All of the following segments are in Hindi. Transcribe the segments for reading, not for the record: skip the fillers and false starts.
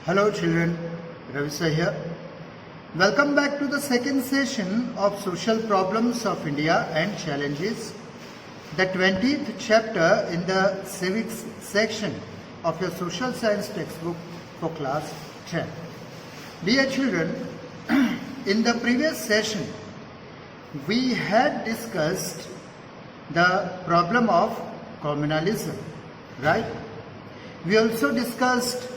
Hello children, Ravi Sir here. Welcome back to the second session of Social Problems of India and Challenges, the 20th chapter in the civics section of your social science textbook for class 10. Dear children, in the previous session, we had discussed the problem of communalism, right? We also discussed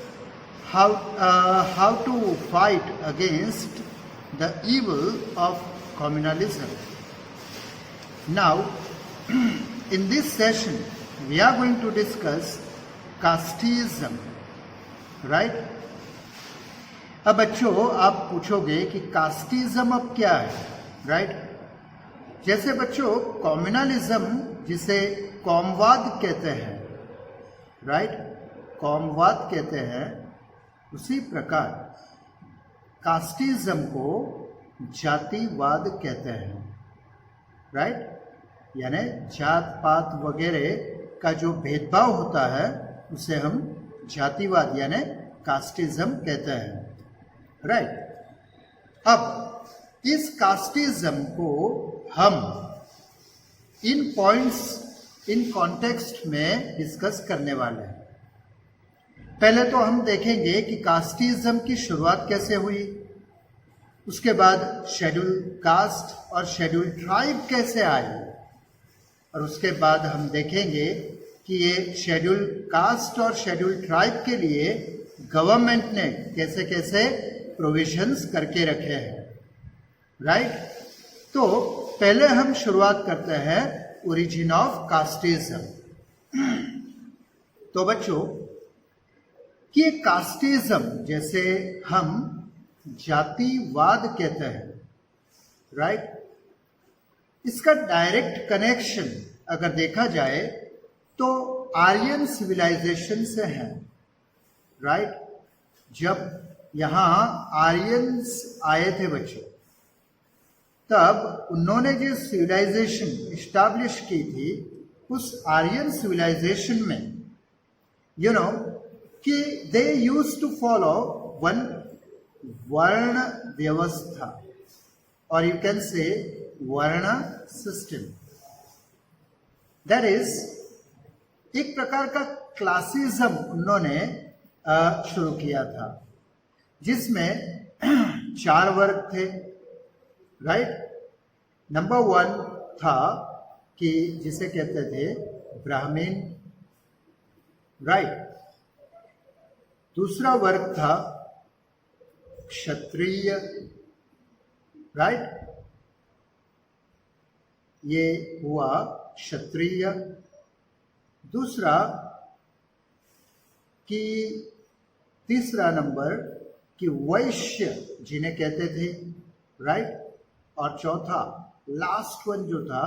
how to fight against the evil of communalism. Now, in this session, we are going to discuss casteism, right? अब बच्चों, आप पूछोगे कि कास्टिज्म अब क्या है, राइट? जैसे बच्चों कम्युनलिज्म जिसे कौमवाद कहते हैं, राइट? कौमवाद कहते हैं, उसी प्रकार कास्टिज्म को जातिवाद कहते हैं, राइट? यानी जात पात वगैरह का जो भेदभाव होता है उसे हम जातिवाद यानी कास्टिज्म कहते हैं, राइट? अब इस कास्टिज्म को हम इन पॉइंट्स इन कॉन्टेक्स्ट में डिस्कस करने वाले हैं। पहले तो हम देखेंगे कि कास्टिज्म की शुरुआत कैसे हुई, उसके बाद शेड्यूल कास्ट और शेड्यूल ट्राइब कैसे आए, और उसके बाद हम देखेंगे कि ये शेड्यूल कास्ट और शेड्यूल ट्राइब के लिए गवर्नमेंट ने कैसे कैसे प्रोविजंस करके रखे हैं, राइट? तो पहले हम शुरुआत करते हैं ओरिजिन ऑफ कास्टिज्म। तो बच्चों कि कास्टिज्म जैसे हम जातिवाद कहते हैं, राइट? इसका डायरेक्ट कनेक्शन अगर देखा जाए तो आर्यन सिविलाइजेशन से है, राइट? जब यहाँ आर्यंस आए थे बच्चों, तब उन्होंने जो सिविलाइजेशन इस्टेब्लिश की थी, उस आर्यन सिविलाइजेशन में कि they used to follow one वर्ण व्यवस्था, और यू कैन से वर्ण सिस्टम। दैट इज एक प्रकार का क्लासिज्म उन्होंने शुरू किया था, जिसमें 4 वर्ग थे, राइट? नंबर 1 था कि जिसे कहते थे ब्राह्मण, राइट? दूसरा वर्ग था क्षत्रिय, राइट? ये हुआ क्षत्रिय। दूसरा कि तीसरा नंबर कि वैश्य जिन्हें कहते थे, राइट? और चौथा लास्ट वन जो था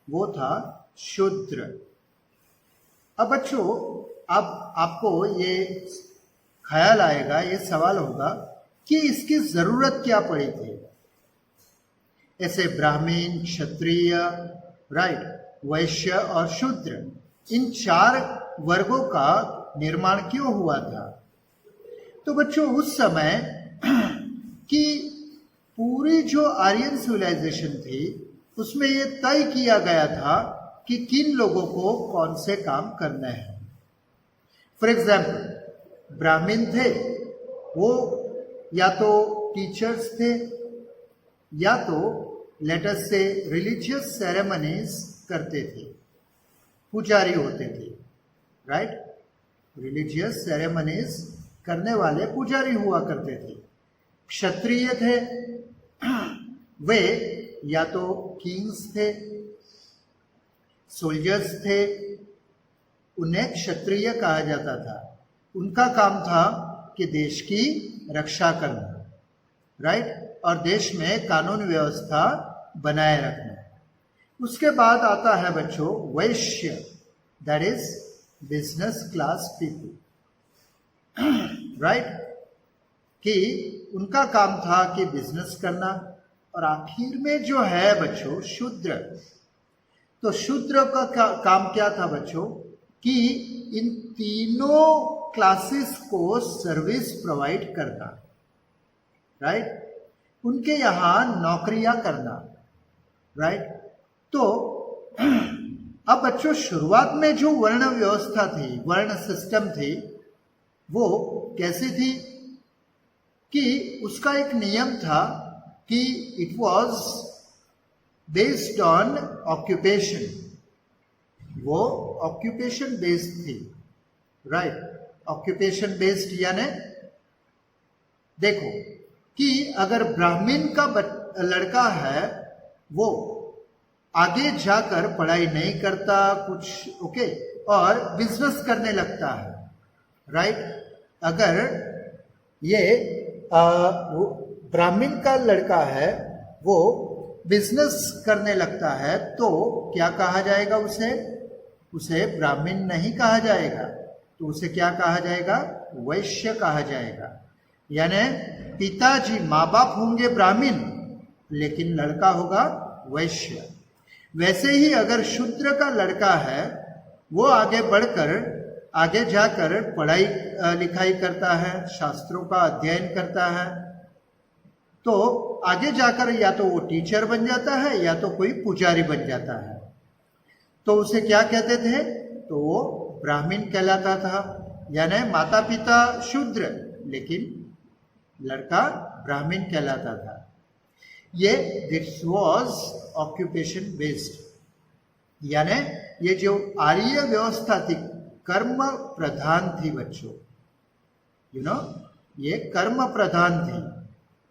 वो था शूद्र। अब बच्चों, अब आपको ये ख्याल आएगा, ये सवाल होगा कि इसकी जरूरत क्या पड़ी थी? ऐसे ब्राह्मण, क्षत्रिय, राइट, वैश्य और शूद्र, इन 4 वर्गों का निर्माण क्यों हुआ था? तो बच्चों उस समय कि पूरी जो आर्यन सिविलाइजेशन थी उसमें ये तय किया गया था कि किन लोगों को कौन से काम करने हैं। फॉर एग्जाम्पल, ब्राह्मण थे, वो या तो टीचर्स थे या तो लेट अस से रिलीजियस सेरेमनीज करते थे, पुजारी होते थे, राइट? रिलीजियस सेरेमनीज करने वाले पुजारी हुआ करते थे। क्षत्रिय थे, वे या तो किंग्स थे, सोल्जर्स थे, उन्हें क्षत्रिय कहा जाता था। उनका काम था कि देश की रक्षा करना, राइट? और देश में कानून व्यवस्था बनाए रखना। उसके बाद आता है बच्चों वैश्य, that is business class people, right? कि उनका काम था कि बिजनेस करना। और आखिर में जो है बच्चों शूद्र, तो शूद्र का काम क्या था बच्चों कि इन तीनों क्लासेस को सर्विस प्रोवाइड करना, राइट, उनके यहाँ नौकरियां करना, राइट। तो अब बच्चों शुरुआत में जो वर्ण व्यवस्था थी, वर्ण सिस्टम थी, वो कैसी थी कि उसका एक नियम था कि it was based on occupation, वो ऑक्यूपेशन बेस्ड थी, राइट। ऑक्यूपेशन बेस्ड यानी देखो कि अगर ब्राह्मण का लड़का है वो आगे जाकर पढ़ाई नहीं करता कुछ, ओके, और बिजनेस करने लगता है, राइट। अगर ये ब्राह्मण का लड़का है वो बिजनेस करने लगता है तो क्या कहा जाएगा, उसे ब्राह्मण नहीं कहा जाएगा, तो उसे क्या कहा जाएगा, वैश्य कहा जाएगा। यानी पिताजी माँ बाप होंगे ब्राह्मण लेकिन लड़का होगा वैश्य। वैसे ही अगर शूद्र का लड़का है वो आगे बढ़कर आगे जाकर पढ़ाई लिखाई करता है, शास्त्रों का अध्ययन करता है, तो आगे जाकर या तो वो टीचर बन जाता है या तो कोई पुजारी बन जाता है, तो उसे क्या कहते थे, तो वो ब्राह्मण कहलाता था। यानी माता पिता शूद्र लेकिन लड़का ब्राह्मण कहलाता था। ये दिस वॉज ऑक्यूपेशन बेस्ड, यानी ये जो आर्य व्यवस्था थी कर्म प्रधान थी बच्चों, ये कर्म प्रधान थी।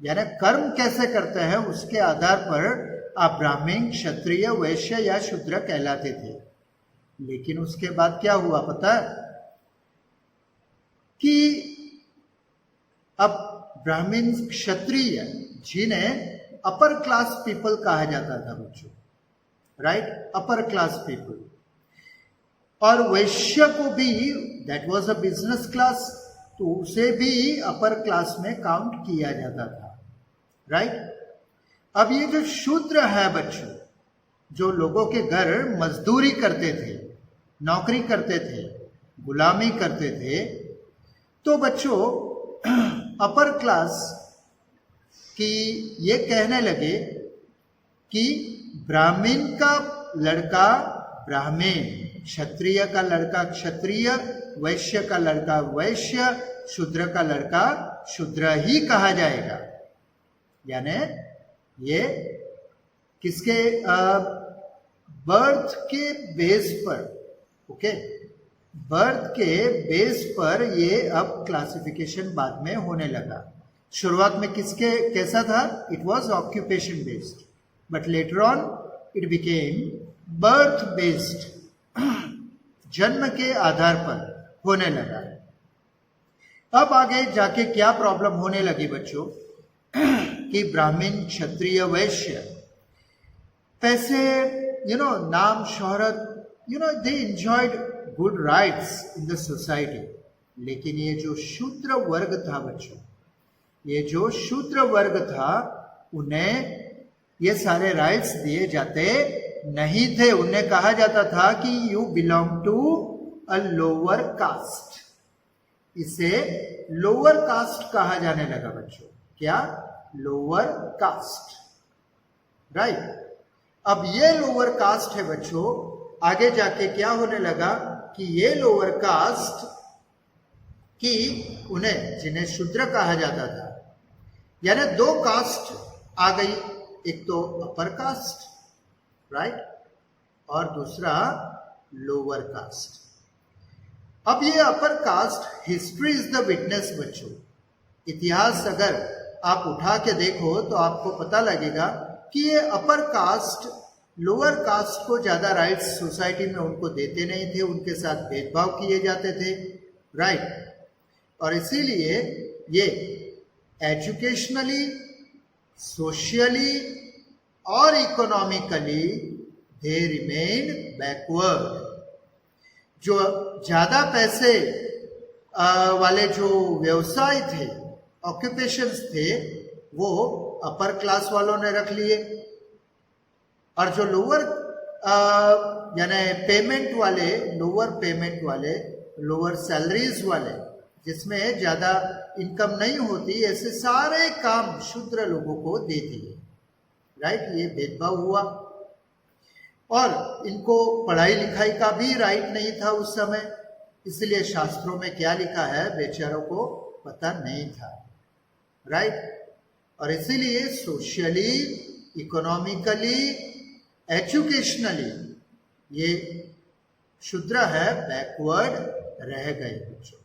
यानी कर्म कैसे करते हैं उसके आधार पर आप ब्राह्मण, क्षत्रिय, वैश्य या शूद्र कहलाते थे। लेकिन उसके बाद क्या हुआ पता है कि अब ब्राह्मण, क्षत्रिय जिन्हें अपर क्लास पीपल कहा जाता था बच्चों, राइट, अपर क्लास पीपल, और वैश्य को भी that was a business class, तो उसे भी अपर क्लास में काउंट किया जाता था, राइट। अब ये जो शूद्र है बच्चों, जो लोगों के घर मजदूरी करते थे, नौकरी करते थे, गुलामी करते थे, तो बच्चों अपर क्लास कि ये कहने लगे कि ब्राह्मण का लड़का ब्राह्मण, क्षत्रिय का लड़का क्षत्रिय, वैश्य का लड़का वैश्य, शूद्र का लड़का शूद्र ही कहा जाएगा। यानी ये किसके बर्थ के बेस पर, ओके, बर्थ के बेस पर ये अब क्लासिफिकेशन बाद में होने लगा। शुरुआत में किसके कैसा था, it was occupation based, but later on it became birth based, जन्म के आधार पर होने लगा। अब आगे जाके क्या प्रॉब्लम होने लगी बच्चों कि ब्राह्मण, क्षत्रिय, वैश्य पैसे, नाम, शोहरत, they enjoyed good rights in the society. लेकिन ये जो शूद्र वर्ग था बच्चों, ये जो शूद्र वर्ग था, उन्हें ये सारे राइट्स दिए जाते नहीं थे। उन्हें कहा जाता था कि you belong to a lower caste. इसे लोअर कास्ट कहा जाने लगा बच्चों। क्या? Lower caste, right. अब ये लोअर कास्ट है बच्चों, आगे जाके क्या होने लगा कि ये लोअर कास्ट की उन्हें, जिन्हें शूद्र कहा जाता था, यानी दो कास्ट आ गई, एक तो अपर कास्ट, राइट, और दूसरा लोअर कास्ट। अब ये upper caste, history is the witness बच्चों। इतिहास अगर आप उठा के देखो तो आपको पता लगेगा कि ये अपर कास्ट लोअर कास्ट को ज्यादा राइट्स सोसाइटी में उनको देते नहीं थे, उनके साथ भेदभाव किए जाते थे, राइट। और इसीलिए ये एजुकेशनली, सोशली और इकोनॉमिकली दे रिमेन बैकवर्ड। जो ज्यादा पैसे वाले जो व्यवसाय थे, ऑक्यूपेशंस थे, वो अपर क्लास वालों ने रख लिए, और जो लोअर यानी पेमेंट वाले, लोअर पेमेंट वाले, लोअर सैलरीज वाले, जिसमें ज्यादा इनकम नहीं होती, ऐसे सारे काम शूद्र लोगों को दे दिए, राइट। ये भेदभाव हुआ और इनको पढ़ाई लिखाई का भी राइट नहीं था उस समय, इसलिए शास्त्रों में क्या लिखा है बेचारों को पता नहीं था, राइट। और इसीलिए सोशली, इकोनॉमिकली, एजुकेशनली ये शूद्र है बैकवर्ड रह गए बच्चों,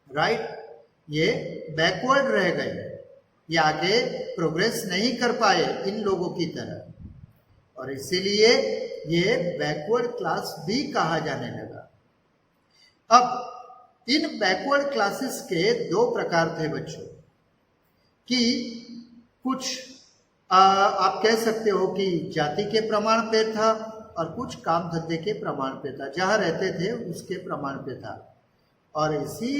राइट। ये बैकवर्ड रह गए, ये आगे प्रोग्रेस नहीं कर पाए इन लोगों की तरह, और इसीलिए ये बैकवर्ड क्लास भी कहा जाने लगा। अब इन बैकवर्ड क्लासेस के दो प्रकार थे बच्चों, कि कुछ आप कह सकते हो कि जाति के प्रमाण पे था और कुछ काम धंधे के प्रमाण पे था, जहां रहते थे उसके प्रमाण पे था। और इसी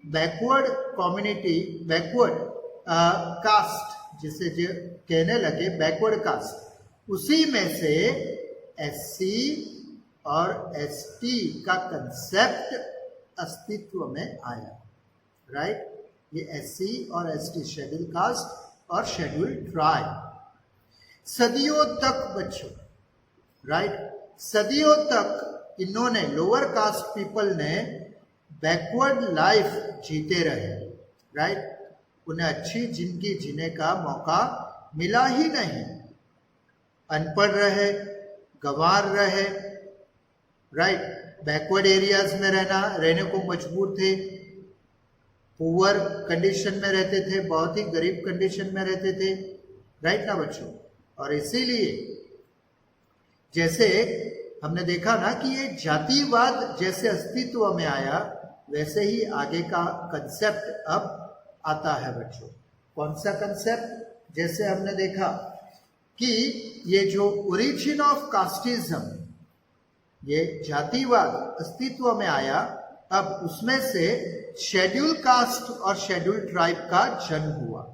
बैकवर्ड कम्युनिटी, बैकवर्ड कास्ट जिसे जो कहने लगे बैकवर्ड कास्ट, उसी में से एससी और एसटी का कंसेप्ट अस्तित्व में आया, राइट। ये एससी और एसटी, शेड्यूल कास्ट और शेड्यूल ट्राइब, सदियों तक बच्चों, राइट, सदियों तक इन्होंने, लोअर कास्ट पीपल ने बैकवर्ड लाइफ जीते रहे, राइट। उन्हें अच्छी जिंदगी जीने का मौका मिला ही नहीं, अनपढ़ रहे, गंवार रहे, राइट। बैकवर्ड एरियाज में रहने को मजबूर थे, पुअर कंडीशन में रहते थे, बहुत ही गरीब कंडीशन में रहते थे, राइट ना बच्चों। और इसीलिए जैसे हमने देखा ना कि ये जातिवाद जैसे अस्तित्व में आया, वैसे ही आगे का कंसेप्ट अब आता है बच्चों। कौन सा कंसेप्ट? जैसे हमने देखा कि ये जो ओरिजिन ऑफ कास्टिज्म, ये जातिवाद अस्तित्व में आया, अब उसमें से शेड्यूल कास्ट और शेड्यूल ट्राइब का जन्म हुआ।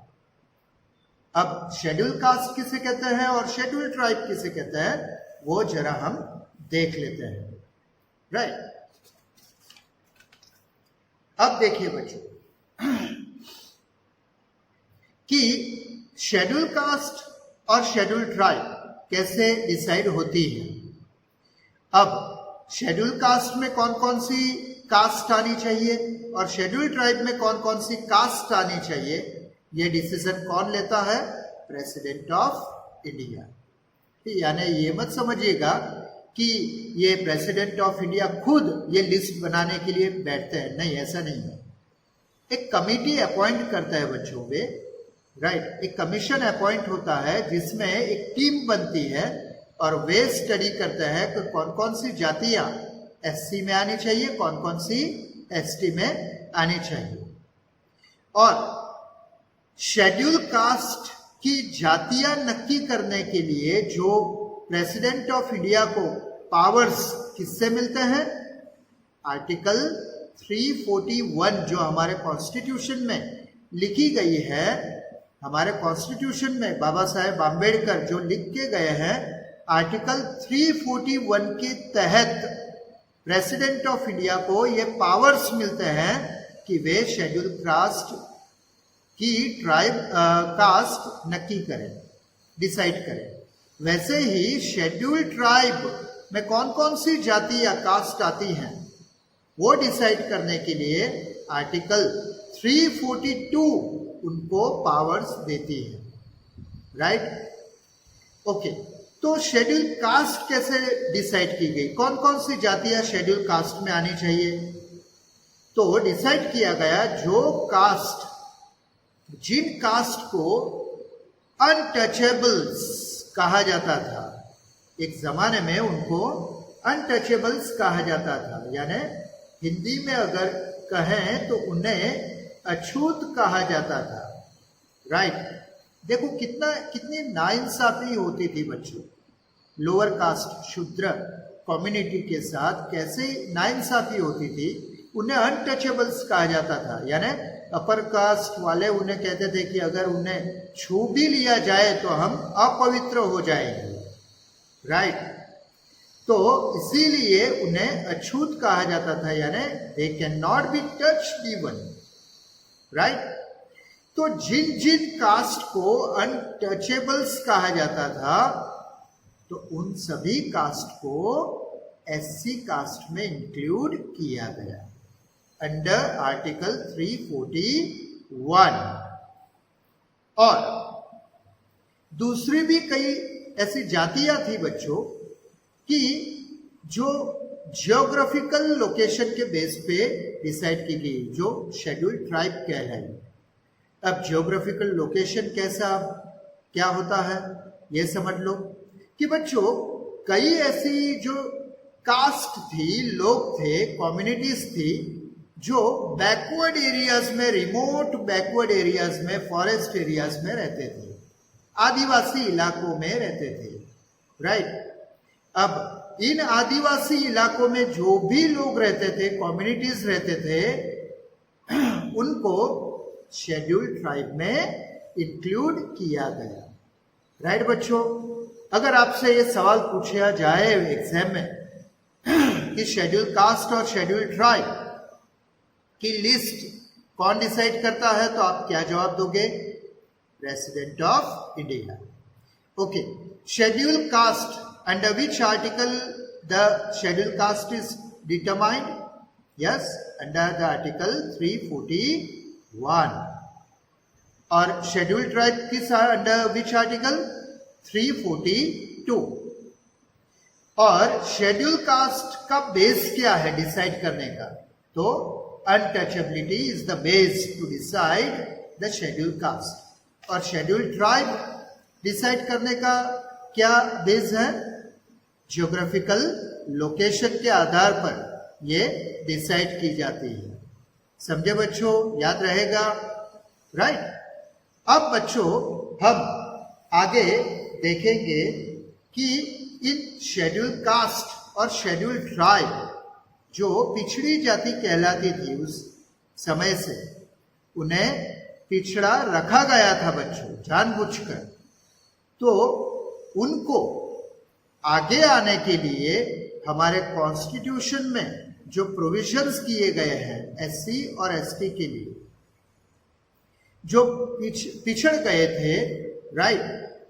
अब शेड्यूल कास्ट किसे कहते हैं और शेड्यूल ट्राइब किसे कहते हैं, वो जरा हम देख लेते हैं, राइट। अब देखिए बच्चों कि शेड्यूल कास्ट और शेड्यूल ट्राइब कैसे डिसाइड होती है। अब शेड्यूल कास्ट में कौन कौन सी कास्ट आनी चाहिए और शेड्यूल ट्राइब में कौन कौन सी कास्ट आनी चाहिए, ये डिसीजन कौन लेता है? President of India. यानी ये मत समझिएगा कि ये प्रेसिडेंट ऑफ इंडिया खुद ये लिस्ट बनाने के लिए बैठते हैं, नहीं, ऐसा नहीं है। एक कमिटी अपॉइंट करता है बच्चों पे, राइट। एक कमीशन अपॉइंट होता है जिसमें एक टीम बनती है और वे स्टडी करते हैं कि कौन कौन सी जातियां एससी में आनी चाहिए, कौन कौन सी एसटी में आनी चाहिए। और शेड्यूल कास्ट की जातियां नक्की करने के लिए जो प्रेसिडेंट ऑफ इंडिया को पावर्स किससे मिलते हैं? आर्टिकल 341 जो हमारे कॉन्स्टिट्यूशन में लिखी गई है, हमारे कॉन्स्टिट्यूशन में बाबा साहेब आम्बेडकर जो लिख के गए हैं, आर्टिकल 341 के तहत प्रेसिडेंट ऑफ इंडिया को ये पावर्स मिलते हैं कि वे शेड्यूल कास्ट की ट्राइब कास्ट नक्की करें, डिसाइड करें। वैसे ही शेड्यूल ट्राइब में कौन कौन सी जाति या कास्ट आती हैं, वो डिसाइड करने के लिए आर्टिकल 342 उनको पावर्स देती है, राइट। ओके, तो शेड्यूल कास्ट कैसे डिसाइड की गई? कौन कौन सी जातियां शेड्यूल कास्ट में आनी चाहिए? तो डिसाइड किया गया जो कास्ट, जिन कास्ट को अनटचेबल्स कहा जाता था, एक जमाने में उनको अनटचेबल्स कहा जाता था, यानी हिंदी में अगर कहें तो उन्हें अछूत कहा जाता था, राइट। देखो कितनी नाइंसाफी होती थी बच्चों, लोअर कास्ट शूद्र कम्युनिटी के साथ कैसे नाइंसाफी होती थी। उन्हें अनटचेबल्स कहा जाता था, यानी अपर कास्ट वाले उन्हें कहते थे कि अगर उन्हें छू भी लिया जाए तो हम अपवित्र हो जाएंगे, राइट। तो इसीलिए उन्हें अछूत कहा जाता था, यानी they can not be touched even, right. तो जिन जिन कास्ट को अनटचेबल्स कहा जाता था, तो उन सभी कास्ट को एससी कास्ट में इंक्लूड किया गया अंडर आर्टिकल 341। और दूसरी भी कई ऐसी जातियां थी बच्चों कि जो जियोग्राफिकल लोकेशन के बेस पे डिसाइड की गई, जो शेड्यूल्ड ट्राइब कहलाई। अब जियोग्राफिकल लोकेशन कैसा क्या होता है ये समझ लो कि बच्चों कई ऐसी जो कास्ट थी, लोग थे, कम्युनिटीज थी जो बैकवर्ड एरियाज में, रिमोट बैकवर्ड एरियाज में, फॉरेस्ट एरियाज में रहते थे, आदिवासी इलाकों में रहते थे, राइट। अब इन आदिवासी इलाकों में जो भी लोग रहते थे, कम्युनिटीज रहते थे, उनको शेड्यूल्ड ट्राइब में इंक्लूड किया गया, राइट बच्चों। अगर आपसे ये सवाल पूछा जाए एग्जाम में कि शेड्यूल कास्ट और शेड्यूल ट्राइब की लिस्ट कौन डिसाइड करता है, तो आप क्या जवाब दोगे? Resident of India. Okay, schedule caste, under which article the schedule cast is determined? Yes, under the article 341। और शेड्यूल ट्राइब किस अंडर विच आर्टिकल? 342। और शेड्यूल कास्ट का बेस क्या है डिसाइड करने का? तो untouchability is the base to decide the schedule caste. और शेड्यूल ट्राइब डिसाइड करने का क्या बेस है? जियोग्राफिकल लोकेशन के आधार पर ये डिसाइड की जाती है। समझे बच्चों? याद रहेगा, राइट। अब बच्चों हम आगे देखेंगे कि इन शेड्यूल कास्ट और शेड्यूल ट्राइब जो पिछड़ी जाति कहलाती थी उस समय से, उन्हें पिछड़ा रखा गया था बच्चों जानबूझकर। तो उनको आगे आने के लिए हमारे कॉन्स्टिट्यूशन में जो प्रोविजंस किए गए हैं एससी और एसटी के लिए, जो पिछड़ गए थे, राइट,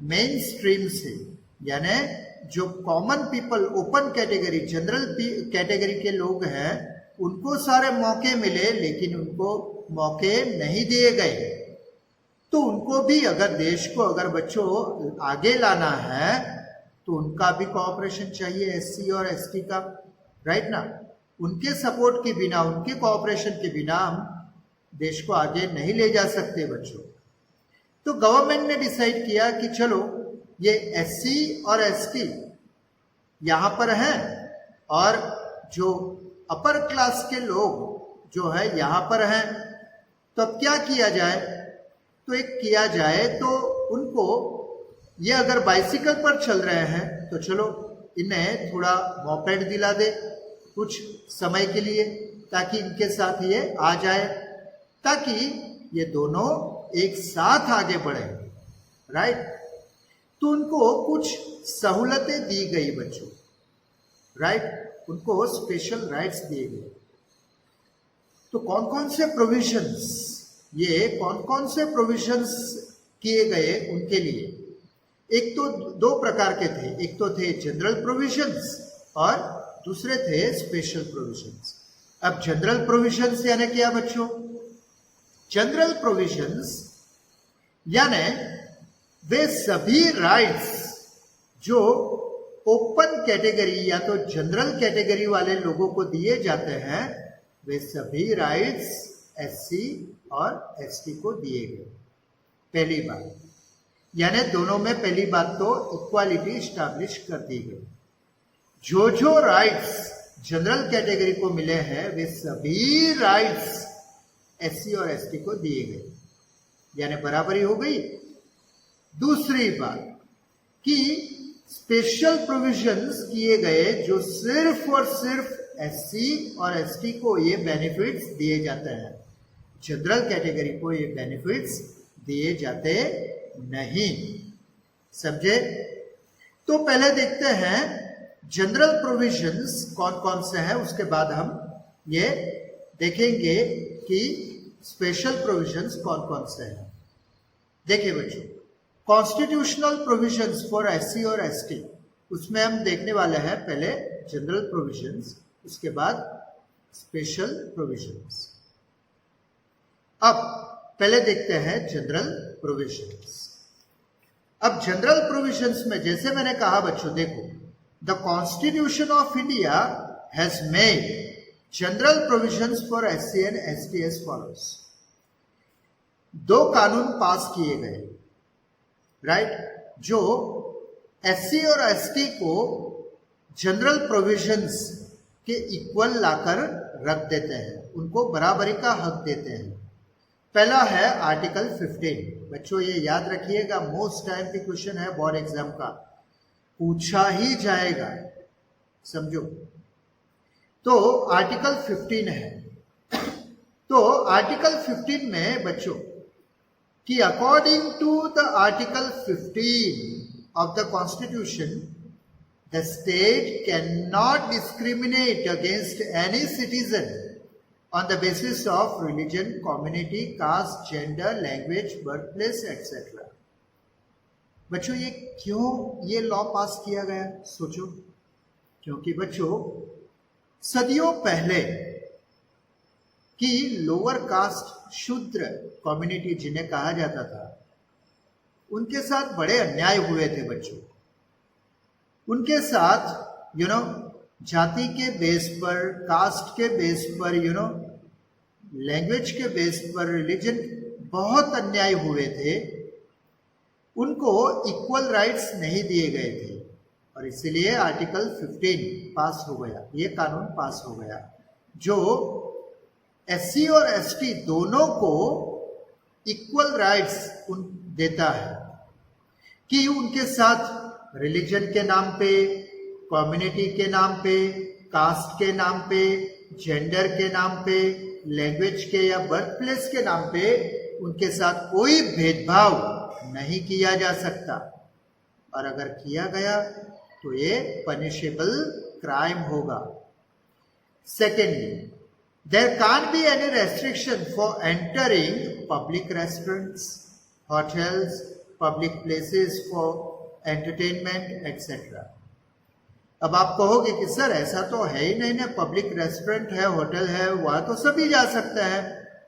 मेन स्ट्रीम से, यानी जो common people, open category, general category के लोग हैं, उनको सारे मौके मिले लेकिन उनको मौके नहीं दिए गए। तो उनको भी अगर देश को अगर बच्चों आगे लाना है तो उनका भी कोऑपरेशन चाहिए, एससी और एसटी का, राइट ना। उनके सपोर्ट के बिना, उनके कोऑपरेशन के बिना हम देश को आगे नहीं ले जा सकते बच्चों। तो गवर्नमेंट ने डिसाइड किया कि चलो ये एससी और एसटी यहाँ पर हैं और जो अपर क्लास के लोग जो है यहाँ पर हैं, तो अब क्या किया जाए? तो एक किया जाए तो उनको, ये अगर बाइसिकल पर चल रहे हैं तो चलो इन्हें थोड़ा मोपेड दिला दे कुछ समय के लिए, ताकि इनके साथ ये आ जाए, ताकि ये दोनों एक साथ आगे बढ़े, राइट। तो उनको कुछ सहूलतें दी गई बच्चों, राइट, उनको स्पेशल राइट्स दिए गए। तो कौन कौन से प्रोविजंस, ये कौन कौन से प्रोविजंस किए गए उनके लिए? एक तो दो प्रकार के थे, एक तो थे जनरल प्रोविजंस और दूसरे थे स्पेशल प्रोविजंस। अब जनरल प्रोविजंस यानी क्या बच्चों? जनरल प्रोविजंस यानी वे सभी राइट्स जो ओपन कैटेगरी या तो जनरल कैटेगरी वाले लोगों को दिए जाते हैं, वे सभी राइट्स एससी और एसटी को दिए गए। पहली बात, यानी दोनों में पहली बात तो इक्वालिटी स्टैब्लिश कर दी गई। जो जो राइट्स जनरल कैटेगरी को मिले हैं वे सभी राइट्स एससी और एसटी को दिए गए, यानी बराबरी हो गई। दूसरी बात कि स्पेशल प्रोविजंस किए गए जो सिर्फ और सिर्फ एससी और एसटी को ये बेनिफिट्स दिए जाते हैं, जनरल कैटेगरी को ये बेनिफिट्स दिए जाते नहीं। समझे? तो पहले देखते हैं जनरल प्रोविजंस कौन कौन से हैं, उसके बाद हम ये देखेंगे कि स्पेशल प्रोविजंस कौन कौन से हैं। देखिए बच्चों, कॉन्स्टिट्यूशनल प्रोविजंस फॉर एससी और एसटी, उसमें हम देखने वाले हैं पहले जनरल प्रोविजंस, उसके बाद स्पेशल प्रोविजंस। अब पहले देखते हैं जनरल प्रोविजंस। अब जनरल प्रोविजंस में जैसे मैंने कहा बच्चों, देखो, the constitution of India has made general provisions for SC and ST as follows. दो कानून पास किए गए, राइट, जो एससी और एसटी को जनरल प्रोविजंस के इक्वल लाकर रख देते हैं, उनको बराबरी का हक देते हैं। पहला है आर्टिकल 15। बच्चों ये याद रखिएगा, मोस्ट टाइम की क्वेश्चन है बोर्ड एग्जाम का, पूछा ही जाएगा, समझो। तो आर्टिकल 15 है। तो आर्टिकल 15 में बच्चों कि according to the article 15 of the constitution, the state cannot discriminate against any citizen on the basis of religion, community, caste, gender, language, birthplace, etc. बच्चों ये क्यों ये लॉ पास किया गया, सोचो। क्योंकि बच्चों सदियों पहले की लोअर कास्ट शूद्र कम्युनिटी जिन्हें कहा जाता था, उनके साथ बड़े अन्याय हुए थे बच्चों। उनके साथ जाति के बेस पर, कास्ट के बेस पर, लैंग्वेज के बेस पर, रिलीजन, बहुत अन्याय हुए थे। उनको इक्वल राइट्स नहीं दिए गए थे और इसलिए आर्टिकल 15 पास हो गया, ये कानून पास हो गया, जो एससी और एसटी दोनों को इक्वल राइट्स देता है कि उनके साथ रिलीजन के नाम पे, कम्युनिटी के नाम पे, कास्ट के नाम पे, जेंडर के नाम पे, लैंग्वेज के या बर्थ प्लेस के नाम पे उनके साथ कोई भेदभाव नहीं किया जा सकता, और अगर किया गया तो ये पनिशेबल क्राइम होगा। Secondly, there can't be any restriction for entering public restaurants, hotels, public places for entertainment etcetera. अब आप कहोगे कि सर ऐसा तो है ही नहीं ना, पब्लिक रेस्टोरेंट है, होटल है, वहां तो सभी जा सकते हैं,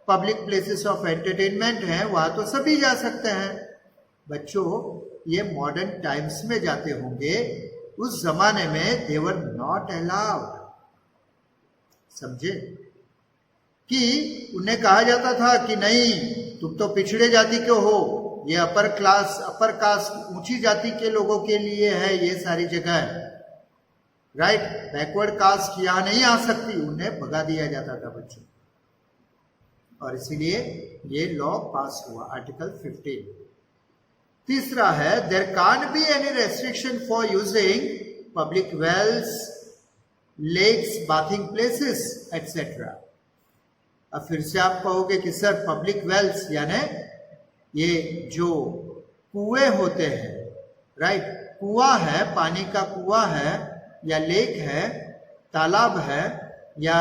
पब्लिक प्लेसेस ऑफ एंटरटेनमेंट है, वहां तो सभी जा सकते हैं। बच्चों ये मॉडर्न टाइम्स में जाते होंगे, उस जमाने में दे वर नॉट अलाउड, समझे, कि उन्हें कहा जाता था कि नहीं तुम तो पिछड़े जाति के हो, ये अपर क्लास, अपर कास्ट, ऊंची जाति के लोगों के लिए है ये सारी जगह, राइट, बैकवर्ड कास्ट यहां नहीं आ सकती, उन्हें भगा दिया जाता था बच्चों। और इसीलिए ये लॉ पास हुआ, आर्टिकल 15। तीसरा है, there can't be any restriction for using public wells, lakes, bathing places etcetera. अब फिर से आप कहोगे कि सर पब्लिक वेल्स यानी ये जो कुएं होते हैं, राइट, कुआं है, पानी का कुआं है, या लेक है, तालाब है, या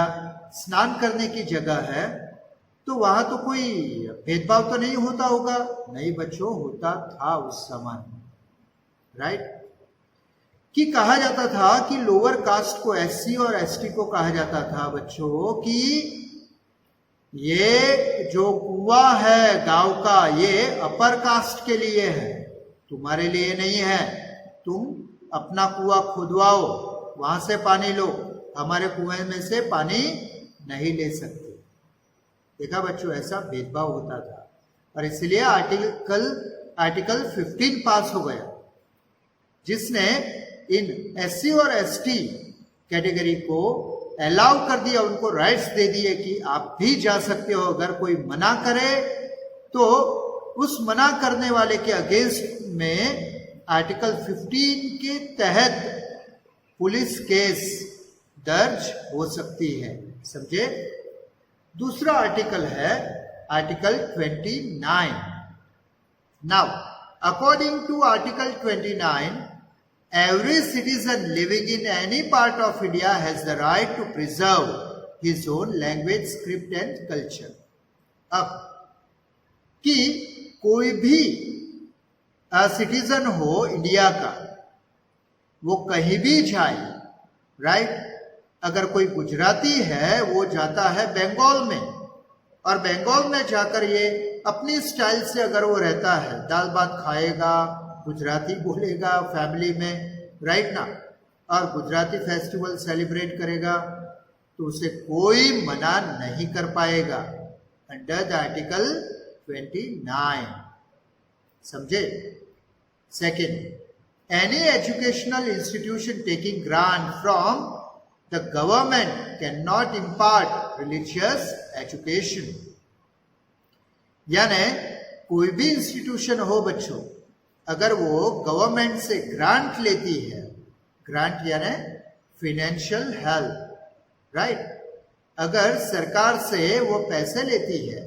स्नान करने की जगह है, तो वहां तो कोई भेदभाव तो नहीं होता होगा। नहीं बच्चों, होता था उस समय, राइट, कि कहा जाता था कि लोअर कास्ट को, एससी और एसटी को कहा जाता था बच्चों कि ये जो कुआं है गांव का, ये अपर कास्ट के लिए है, तुम्हारे लिए नहीं है। तुम अपना कुआं खुदवाओ, वहां से पानी लो, हमारे कुएं में से पानी नहीं ले सकते। देखा बच्चों, ऐसा भेदभाव होता था और इसलिए आर्टिकल 15 पास हो गया, जिसने इन एससी और एसटी कैटेगरी को अलाउ कर दिया, उनको राइट्स दे दिए कि आप भी जा सकते हो। अगर कोई मना करे तो उस मना करने वाले के अगेंस्ट में आर्टिकल 15 के तहत पुलिस केस दर्ज हो सकती है, समझे। दूसरा आर्टिकल है article 29। Now according to article 29, every citizen living in any part of India has the right to preserve his own language, script and culture. अब कि कोई भी सिटीजन हो इंडिया का, वो कहीं भी जाए, राइट? अगर कोई गुजराती है वो जाता है बंगाल में, और बंगाल में जाकर ये अपनी स्टाइल से अगर वो रहता है, दाल भात खाएगा, गुजराती बोलेगा फैमिली में, राइट ना, और गुजराती फेस्टिवल सेलिब्रेट करेगा, तो उसे कोई मना नहीं कर पाएगा अंडर द आर्टिकल 29. समझे? Second, any educational institution taking grant from the government can not impart religious education. यानी कोई भी इंस्टीट्यूशन हो बच्चों, अगर वो गवर्नमेंट से ग्रांट लेती है, ग्रांट यानी फाइनेंशियल हेल्प, राइट? अगर सरकार से वो पैसे लेती है,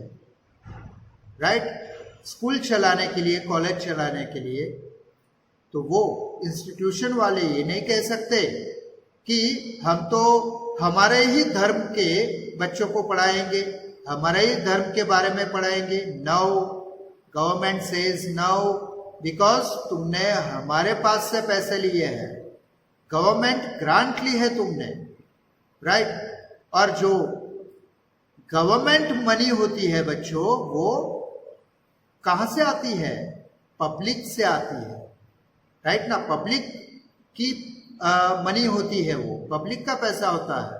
राइट, स्कूल चलाने के लिए, कॉलेज चलाने के लिए, तो वो इंस्टीट्यूशन वाले ये नहीं कह सकते कि हम तो हमारे ही धर्म के बच्चों को पढ़ाएंगे, हमारे ही धर्म के बारे में पढ़ाएंगे. No, government says no, because तुमने हमारे पास से पैसे लिए हैं, गवर्नमेंट ग्रांट ली है तुमने, राइट? और जो गवर्नमेंट मनी होती है बच्चों, वो कहां से आती है? पब्लिक से आती है, राइट ना? पब्लिक की मनी होती है, वो पब्लिक का पैसा होता है,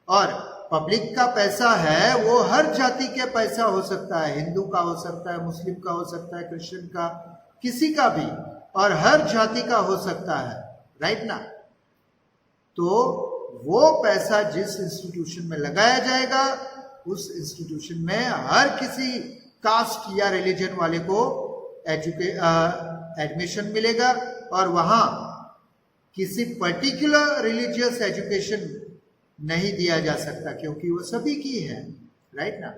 और पब्लिक का पैसा है वो हर जाति के पैसा हो सकता है, हिंदू का हो सकता है, मुस्लिम का हो सकता है, क्रिश्चियन का, किसी का भी, और हर जाति का हो सकता है, राइट ना? तो वो पैसा जिस इंस्टीट्यूशन में लगाया जाएगा, उस इंस्टीट्यूशन में हर किसी कास्ट या रिलीजन वाले को एडमिशन मिलेगा, और वहां किसी पर्टिकुलर रिलीजियस एजुकेशन नहीं दिया जा सकता, क्योंकि वो सभी की है, राइट ना?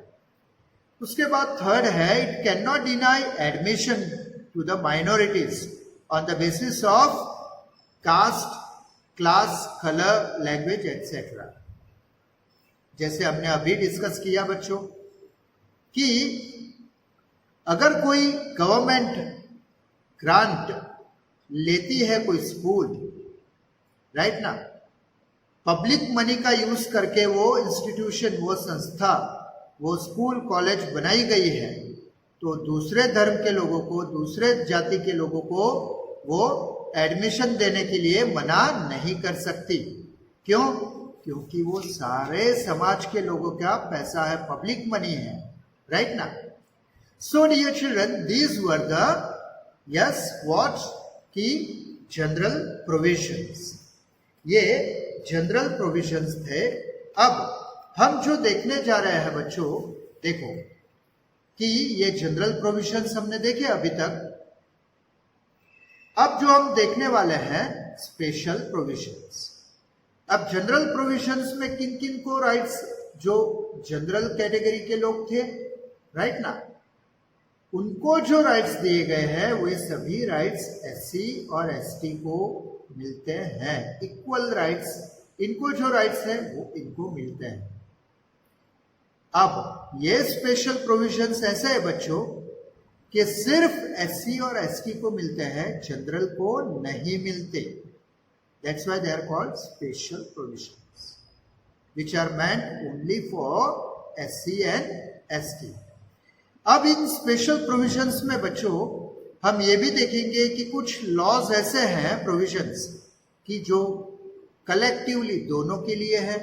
उसके बाद थर्ड है, it can not deny admission to the minorities on the basis of caste, class, colour, language etcetera. जैसे हमने अभी डिस्कस किया बच्चों कि अगर कोई गवर्नमेंट ग्रांट लेती है कोई स्कूल, राइट ना, पब्लिक मनी का यूज करके वो इंस्टीट्यूशन, वो संस्था, वो स्कूल, कॉलेज बनाई गई है, तो दूसरे धर्म के लोगों को, दूसरे जाति के लोगों को वो एडमिशन देने के लिए मना नहीं कर सकती. क्यों? क्योंकि वो सारे समाज के लोगों का पैसा है, पब्लिक मनी है, राइट ना? So dear children, these were the what की जनरल प्रोविजंस. ये जनरल प्रोविजंस थे. अब हम जो देखने जा रहे हैं बच्चों, देखो कि ये जनरल प्रोविजंस हमने देखे अभी तक. अब जो हम देखने वाले हैं स्पेशल प्रोविजंस. अब जनरल प्रोविजंस में किन किन को राइट्स, जो जनरल कैटेगरी के लोग थे, राइट ना, उनको जो राइट्स दिए गए हैं, वो सभी राइट्स एससी और एसटी को मिलते हैं. इक्वल राइट्स, इनको जो राइट्स हैं वो इनको मिलते हैं. अब ये स्पेशल प्रोविजंस ऐसे है बच्चों कि सिर्फ एससी और एसटी को मिलते हैं, जनरल को नहीं मिलते. That's why they are called special provisions which are meant only for SC and ST. अब इन स्पेशल प्रोविजंस में बच्चों हम ये भी देखेंगे कि कुछ लॉज ऐसे हैं, प्रोविजंस कि जो कलेक्टिवली दोनों के लिए है,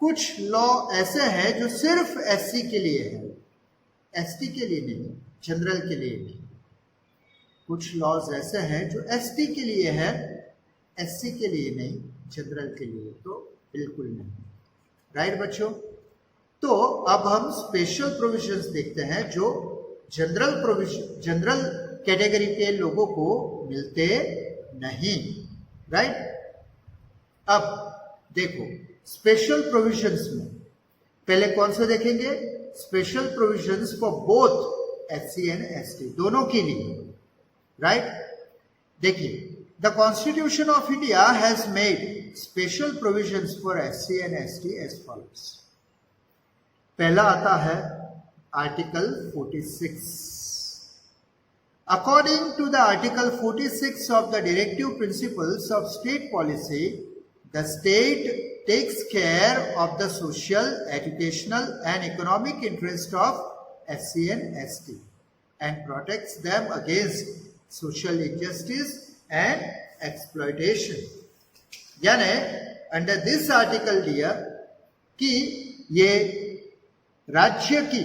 कुछ लॉ ऐसे हैं जो सिर्फ एससी के लिए है, एसटी के लिए नहीं, जनरल के लिए नहीं. कुछ लॉज ऐसे हैं जो एसटी के लिए है, एससी के लिए नहीं, जनरल के लिए तो बिल्कुल नहीं, राइट बच्चों? तो अब हम स्पेशल प्रोविजंस देखते हैं जो जनरल कैटेगरी के लोगों को मिलते नहीं, राइट? अब देखो स्पेशल प्रोविजंस में पहले कौन से देखेंगे? Special provisions for both SC and ST, दोनों के लिए, राइट? देखिए The Constitution of India has made special provisions for SC and ST as follows. पहला आता है article 46. According to the Article 46 of the Directive Principles of State Policy, the state takes care of the social, educational and economic interest of SC and ST and protects them against social injustice and exploitation. यानी अंडर दिस आर्टिकल डियर कि ये राज्य की,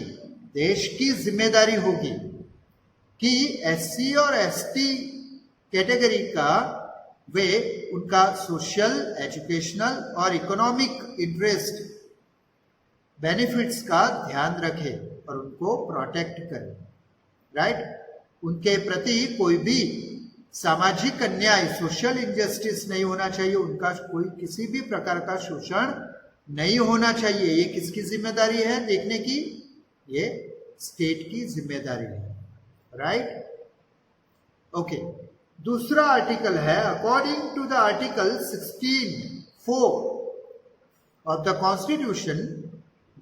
देश की जिम्मेदारी होगी कि एससी और एसटी कैटेगरी का वे उनका सोशल, एजुकेशनल और इकोनॉमिक इंटरेस्ट, बेनिफिट्स का ध्यान रखें और उनको प्रोटेक्ट करें. राइट? उनके प्रति कोई भी सामाजिक अन्याय, सोशल इनजस्टिस नहीं होना चाहिए, उनका कोई किसी भी प्रकार का शोषण नहीं होना चाहिए. ये किसकी जिम्मेदारी है देखने की? ये स्टेट की जिम्मेदारी है. राइट? ओके. दूसरा आर्टिकल है according to the article 16(4) of the constitution,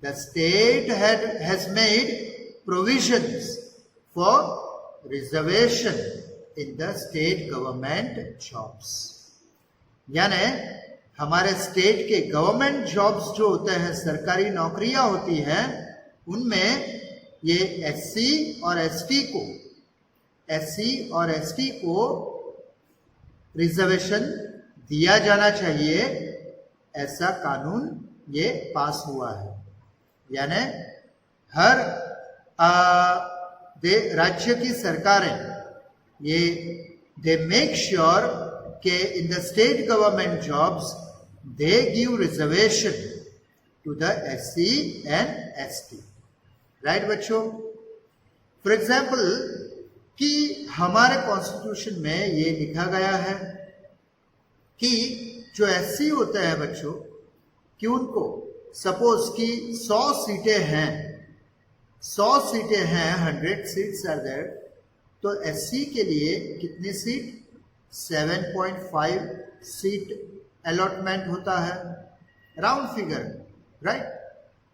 the state has made provisions for reservation in the state government jobs. यानी हमारे स्टेट के गवर्नमेंट जॉब्स जो होते हैं, सरकारी नौकरियां होती हैं, उनमें ये एससी और एसटी को रिजर्वेशन दिया जाना चाहिए. ऐसा कानून ये पास हुआ है. यानी हर राज्य की सरकारें ये दे मेक श्योर के in the state government jobs they give reservation to the SC and ST. Right बच्चों? फॉर एग्जाम्पल कि हमारे कॉन्स्टिट्यूशन में ये लिखा गया है कि जो एससी होते हैं बच्चों, कि उनको सपोज कि 100 सीटें हैं, 100 सीट्स आर देयर, तो एससी के लिए कितनी सीट? 7.5 सीट अलॉटमेंट होता है, राउंड फिगर. राइट?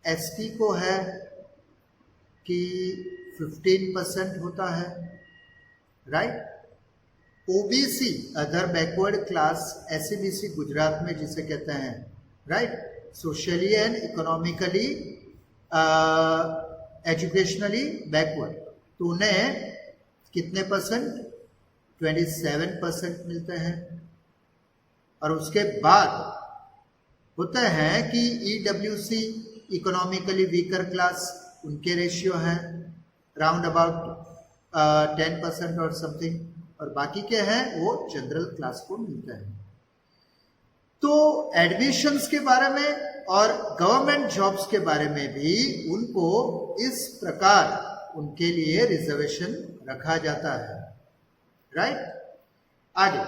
एसटी को है कि 15% होता है. Right? OBC, other backward class, SCBC Gujarat में जिसे कहते हैं, right, socially and economically educationally backward, तो उन्हें कितने परसेंट? 27% मिलते हैं. और उसके बाद होते हैं कि ईडब्ल्यूसी, इकोनॉमिकली वीकर क्लास, उनके रेशियो हैं राउंड अबाउट 10% और समथिंग, और बाकी के हैं वो जनरल क्लास को मिलते हैं. तो एडमिशंस के बारे में और गवर्नमेंट जॉब्स के बारे में भी उनको इस प्रकार उनके लिए रिजर्वेशन रखा जाता है. राइट? आगे,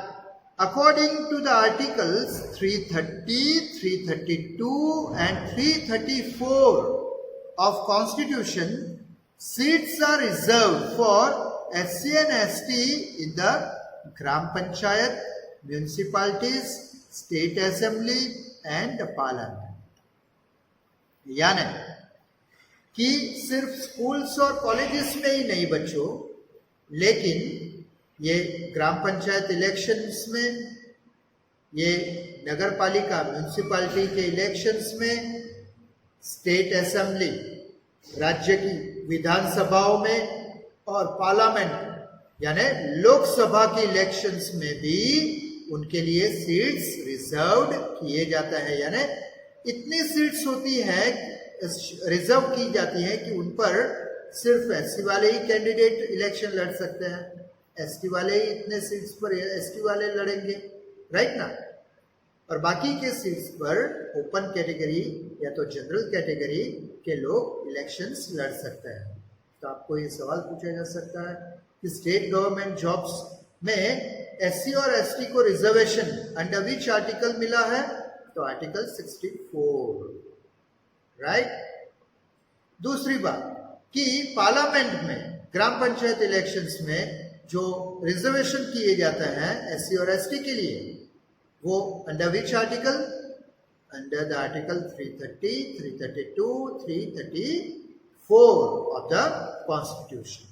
according to the articles 330, 332 and 334 of Constitution, seats are reserved for SC and ST in the Gram Panchayat, municipalities, state assembly and the parliament. यानी कि सिर्फ स्कूल्स और कॉलेजेस में ही नहीं बच्चों, लेकिन ये ग्राम पंचायत इलेक्शंस में, ये नगर पालिका म्यूनिसिपैलिटी के इलेक्शंस में, स्टेट असेंबली राज्य की विधानसभाओं में, और पार्लियामेंट यानी लोकसभा की इलेक्शंस में भी उनके लिए सीट्स रिजर्व्ड किए जाते हैं. यानी इतनी सीट्स होती हैं, रिजर्व की जाती हैं कि उन पर सिर्फ एससी वाले ही कैंडिडेट इलेक्शन लड़ सकते हैं, एसटी वाले ही इतने सीट्स पर एसटी वाले लड़ेंगे. राइट ना? और बाकी के सीट्स पर ओपन कैटेगरी या तो जनरल कैटेगरी के लोग इलेक्शंस लड़ सकते हैं. तो आपको ये सवाल पूछा जा सकता है कि स्टेट गवर्नमेंट जॉब्स में एससी और एसटी को रिजर्वेशन अंडर विच आर्टिकल मिला है? तो आर्टिकल 64. राइट? दूसरी बात कि पार्लियामेंट में, ग्राम पंचायत इलेक्शंस में जो रिजर्वेशन किए जाते हैं एससी और एसटी के लिए, वो under which article? Under the article 330, 332, 334 of the constitution.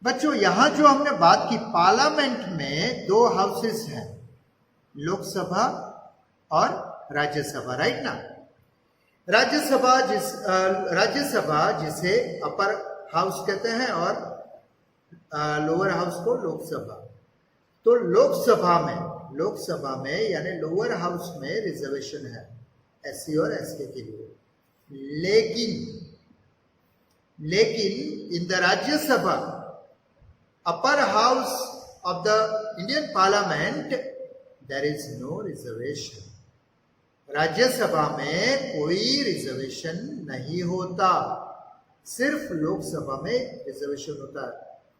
बच्चों यहां जो हमने बात की, पार्लियामेंट में दो हाउसेस हैं, लोकसभा और राज्यसभा, राइट ना? राज्यसभा जिसे अपर हाउस कहते हैं और लोअर हाउस को लोकसभा। तो लोकसभा में यानी लोअर हाउस में रिजर्वेशन है एससी और एसटी के लिए। लेकिन in the Rajya Sabha, upper house of the Indian parliament, there is no reservation. Rajya Sabha में कोई रिजर्वेशन नहीं होता, सिर्फ लोकसभा में रिजर्वेशन होता है।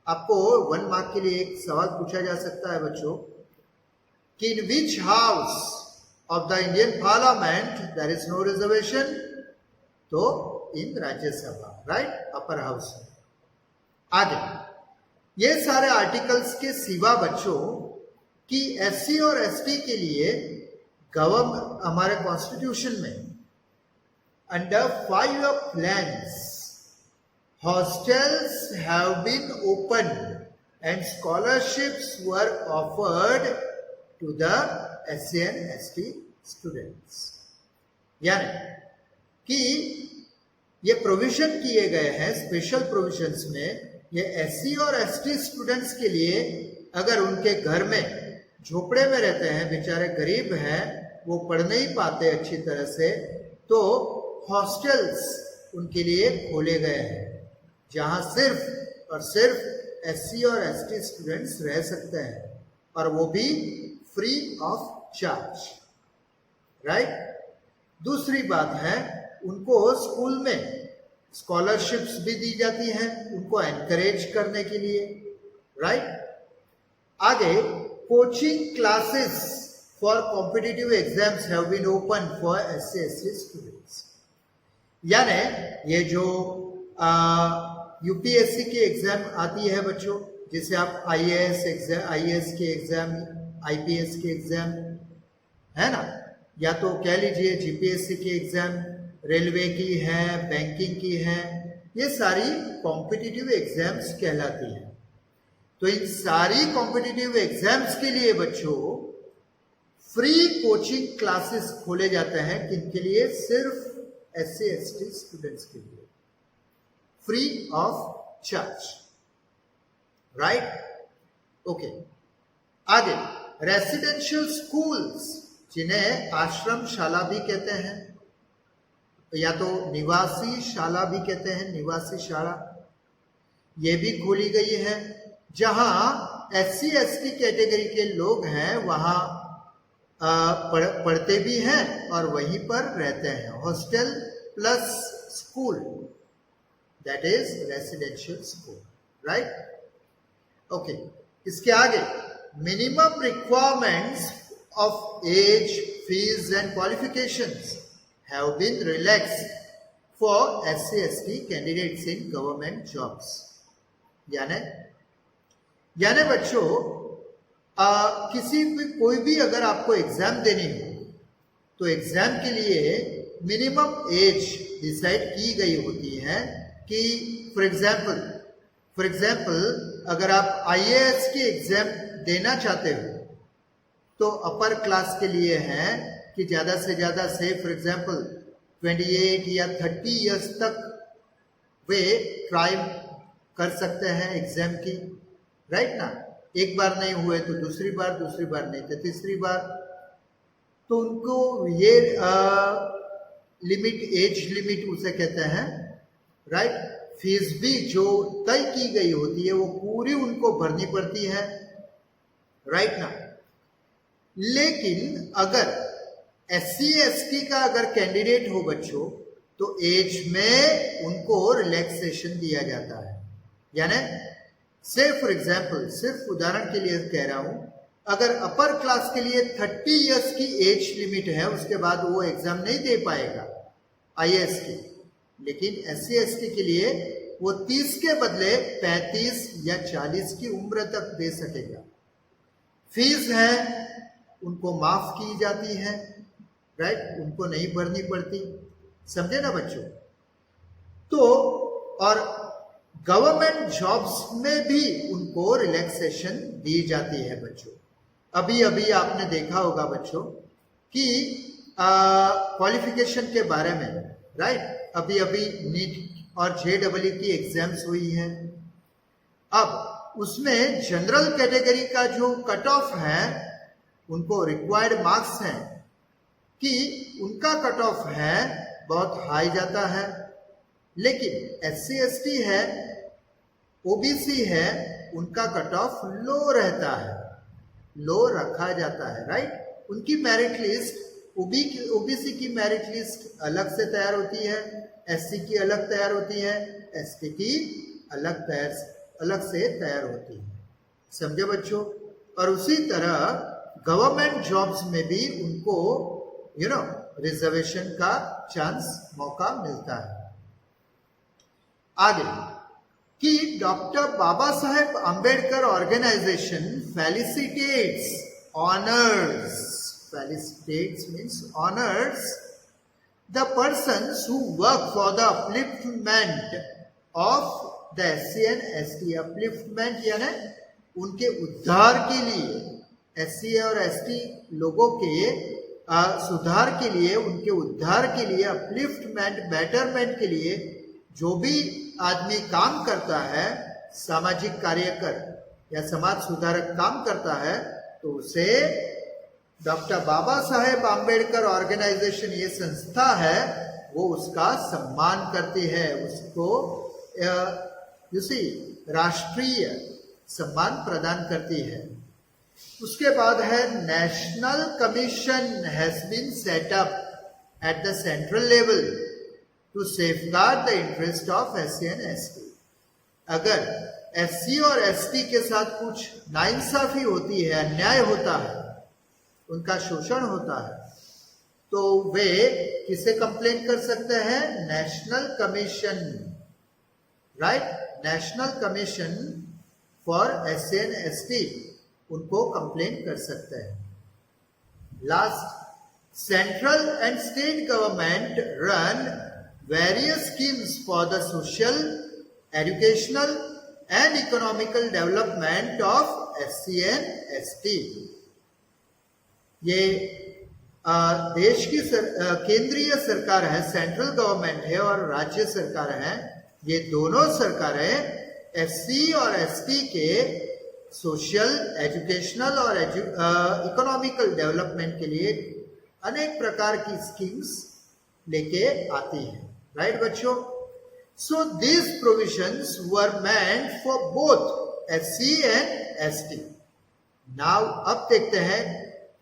आपको 1 मार्क के लिए एक सवाल पूछा जा सकता है बच्चों कि in which house of the Indian parliament there is no reservation? तो इन राज्यसभा, राइट, अपर हाउस में। आगे ये सारे आर्टिकल्स के सिवा बच्चों कि एससी और एसटी के लिए हमारे कॉन्स्टिट्यूशन में under 5 plans hostels have been opened and scholarships were offered to the SC and ST students। यानी कि ये प्रोविजन किए गए हैं स्पेशल प्रोविजंस में, ये एससी और एसटी स्टूडेंट्स के लिए, अगर उनके घर में झोपड़े में रहते हैं, बेचारे गरीब हैं, वो पढ़ नहीं पाते अच्छी तरह से, तो हॉस्टल्स उनके लिए खोले गए हैं जहां सिर्फ और सिर्फ एससी और एसटी स्टूडेंट्स रह सकते हैं, और वो भी फ्री ऑफ चार्ज, राइट। दूसरी बात है, उनको स्कूल में स्कॉलरशिप्स भी दी जाती हैं उनको एनकरेज करने के लिए, राइट। आगे coaching classes for competitive exams have been open for SC ST students. यानी ये जो यूपीएससी की एग्जाम आती है बच्चों, जिसे आप आईएएस के एग्जाम, आईपीएस के एग्जाम, है ना, या तो कह लीजिए जीपीएससी की एग्जाम, रेलवे की है, बैंकिंग की है, ये सारी कॉम्पिटिटिव एग्जाम्स कहलाती हैं। तो इन सारी कॉम्पिटिटिव एग्जाम्स के लिए बच्चों फ्री कोचिंग क्लासेस खोले जाते हैं, किनके लिए? सिर्फ एससी एसटी स्टूडेंट्स के लिए, free of charge, right. Okay, आगे रेसिडेंशियल स्कूल्स, जिन्हें आश्रम शाला भी कहते हैं, या तो निवासी शाला भी कहते हैं, निवासी शाला, ये भी खोली गई है, जहां एससी एसटी कैटेगरी के लोग हैं वहां पढ़ते भी हैं और वहीं पर रहते हैं। Hostel plus school, that is residential school, right. Okay, इसके आगे minimum requirements of age, fees and qualifications have been relaxed for SC/ST candidates in government jobs। यानी बच्चों कोई भी अगर आपको एग्जाम देनी हो तो एग्जाम के लिए मिनिमम एज डिसाइड की गई होती है कि फॉर एग्जाम्पल अगर आप आईएएस की एग्जाम देना चाहते हो तो अपर क्लास के लिए है कि ज़्यादा से ज़्यादा से फॉर एग्जाम्पल 28 या 30 इयर्स तक वे ट्राई कर सकते हैं एग्जाम की, राइट ना। एक बार नहीं हुए तो दूसरी बार नहीं तो तीसरी बार, तो उनको ये लिमिट, एज लिमिट उसे कहते हैं, राइट। फीस भी जो तय की गई होती है वो पूरी उनको भरनी पड़ती है, राइट ना। लेकिन अगर एससी एसटी का अगर कैंडिडेट हो बच्चों तो एज में उनको रिलैक्सेशन दिया जाता है। यानी से फॉर एग्जाम्पल, सिर्फ उदाहरण के लिए कह रहा हूं, अगर अपर क्लास के लिए 30 इयर्स की एज लिमिट है, उसके बाद वो एग्जाम नहीं दे पाएगा आईएएस की, लेकिन एससी एसटी के लिए वो 30 के बदले 35 या 40 की उम्र तक दे सकेगा। फीस है उनको माफ की जाती है, राइट, उनको नहीं भरनी पड़ती। समझे ना बच्चों? तो और गवर्नमेंट जॉब्स में भी उनको रिलैक्सेशन दी जाती है बच्चों। अभी अभी आपने देखा होगा बच्चों कि क्वालिफिकेशन के बारे में, राइट, अभी अभी नीट और जेईई की एग्जाम्स हुई है। अब उसमें जनरल कैटेगरी का जो कट ऑफ है, उनको रिक्वायर्ड मार्क्स हैं कि उनका कट ऑफ है बहुत हाई जाता है, लेकिन एससी एसटी है, ओबीसी है, उनका कट ऑफ लो रहता है, लो रखा जाता है, राइट। उनकी मेरिट लिस्ट, ओबीसी की मेरिट लिस्ट अलग से तैयार होती है, एससी की अलग तैयार होती है, एसटी की अलग से तैयार होती है। समझे बच्चों? और उसी तरह गवर्नमेंट जॉब्स में भी उनको रिजर्वेशन का चांस, मौका मिलता है। आगे कि doctor Baba Saheb Ambedkar organisation felicitates, means honors the persons who work for the upliftment of the SC and ST। upliftment यानी उनके उद्धार के लिए, SC और ST लोगों के सुधार के लिए, उनके उद्धार के लिए, अपलिफ्टमेंट, बेटरमेंट के लिए जो भी आदमी काम करता है, सामाजिक कार्यकर या समाज सुधारक काम करता है, तो उसे डॉक्टर बाबा साहेब आम्बेडकर ऑर्गेनाइजेशन, ये संस्था है, वो उसका सम्मान करती है, उसको राष्ट्रीय सम्मान प्रदान करती है। उसके बाद है national commission has been set up at the central level to safeguard the interest of SC and ST. अगर एससी और एसटी के साथ कुछ नाइंसाफी होती है, अन्याय होता है, उनका शोषण होता है, तो वे किसे कंप्लेन कर सकते हैं? National commission, right, national commission for SC and ST, उनको कंप्लेन कर सकते हैं। Last, central and state government run various schemes for the social, educational and economical development of SC and ST. ये देश की केंद्रीय सरकार है, सेंट्रल गवर्नमेंट है, और राज्य सरकार है। ये दोनों सरकारें एससी और एसटी के सोशल, एजुकेशनल और इकोनॉमिकल डेवलपमेंट के लिए अनेक प्रकार की स्कीम्स लेके आती है, राइट बच्चों? So these provisions were meant for both SC and ST. Now अब देखते हैं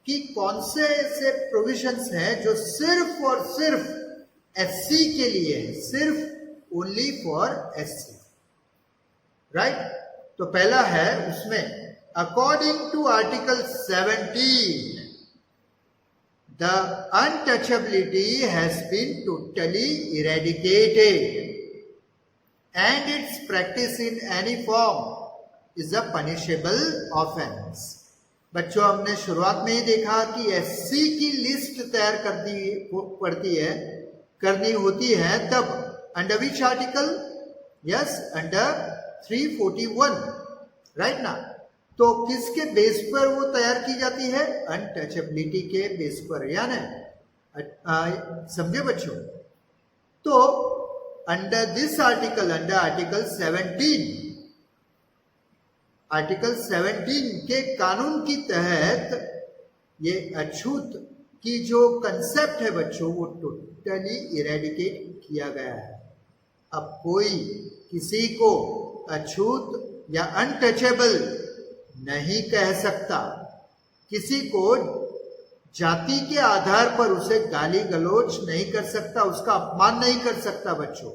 कि कौन से ऐसे प्रोविजंस हैं जो सिर्फ और सिर्फ एससी के लिए है, सिर्फ ओनली फॉर एससी, राइट। तो पहला है उसमें, according to article 17 the untouchability has been totally eradicated and its practice in any form is a punishable offence. बच्चों, हमने शुरुआत में ही देखा कि एससी की लिस्ट तैयार करनी होती है, तब under which article? Yes, under 341, right ना। तो किसके बेस पर वो तैयार की जाती है? अनटचेबिलिटी के बेस पर, यानी समझे बच्चों? तो under this article, under article 17, article 17 के कानून की तहत ये अछूत की जो कंसेप्ट है बच्चों, वो टोटली इरेडिकेट किया गया है। अब कोई किसी को अछूत या अनटचेबल नहीं कह सकता, किसी को जाति के आधार पर उसे गाली गलौज नहीं कर सकता, उसका अपमान नहीं कर सकता बच्चों,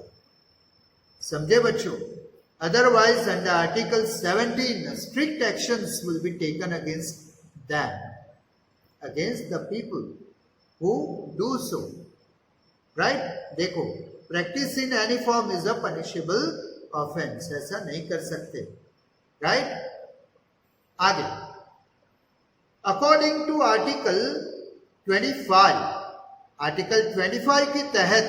समझे बच्चों? Otherwise, under Article 17, strict actions will be taken against them, against the people who do so, right? देखो, practice in any form is a punishable offence, ऐसा नहीं कर सकते, राइट। आगे, अकॉर्डिंग टू आर्टिकल 25, आर्टिकल 25 के तहत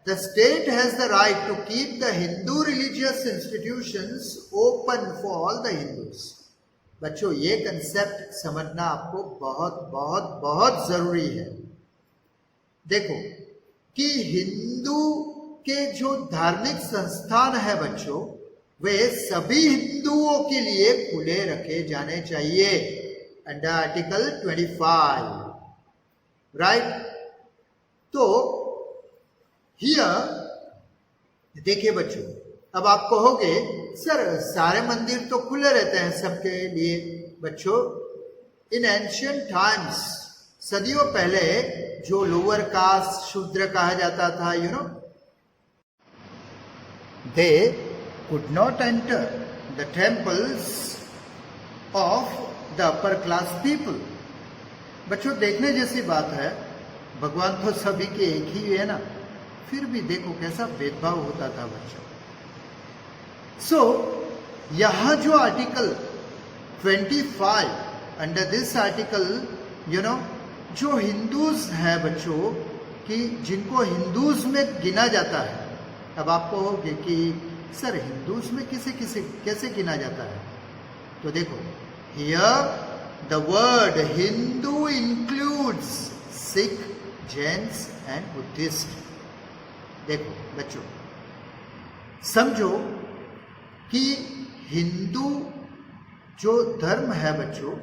the state has the right to keep the Hindu religious institutions open for all the Hindus. बच्चों, ये कंसेप्ट समझना आपको बहुत बहुत बहुत जरूरी है। देखो कि हिंदू के जो धार्मिक संस्थान है बच्चों, वे सभी हिंदुओं के लिए खुले रखे जाने चाहिए अंडर आर्टिकल 25, राइट। तो हियर देखिए बच्चों, अब आप कहोगे सर सारे मंदिर तो खुले रहते हैं सबके लिए। बच्चों, इन एंशियंट टाइम्स, सदियों पहले जो लोअर कास्ट शूद्र कहा जाता था, you know, they could not enter the temples of the upper class people. बच्चों, देखने जैसी बात है, भगवान तो सभी के एक ही है ना, फिर भी देखो कैसा भेदभाव होता था बच्चों। सो यहां जो article 25, under this article, you know, जो हिंदूज है बच्चों, कि जिनको हिंदूज में गिना जाता है। अब आप कहोगे कि सर हिंदूज में कैसे गिना जाता है? तो देखो, here the word Hindu includes Sikh, Jains and Buddhist. देखो बच्चों, समझो कि हिंदू जो धर्म है बच्चों,